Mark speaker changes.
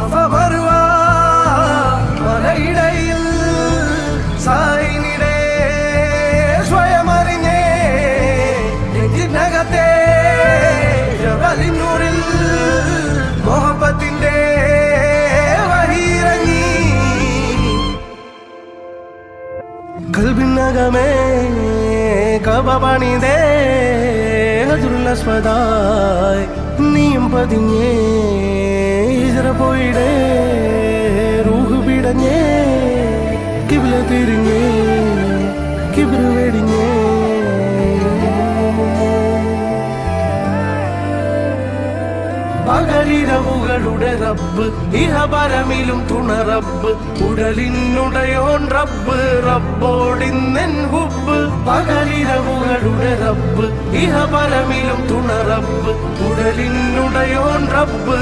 Speaker 1: സഫ മറുവ മലയിടയിൽ സായിനിടെ സ്വയമറിഞ്ഞേ നെഞ്ചിനകത്തെ ജബലിന്നൂറിൽ മുഹബത്തിന്റെ വഹിയിറങ്ങി കൽബിനകമേ കബ പണിതേ ഹജറുൽ അസ്വദായി നീയും പതിഞ്ഞേ ഹിജ്റ പോയിടേ റൂഹ് പിടഞ്ഞേ കിബ്ല തിരിഞ്ഞേ കിബ്ർ വെടിഞ്ഞേ പകരിരവുകളുടെ റബ്ബ് ഇഹപരമിലും തുണ റബ്ബ് ഉടലിനുടയോൻ റബ്ബ് റബ്ബോടിന്നെൻ ഹുബ്ബ് പകരിരവുകളുടെ റബ്ബ് ഇഹപരമിലും തുണ റബ്ബ് ഉടലിനുടയോൻ റബ്ബ്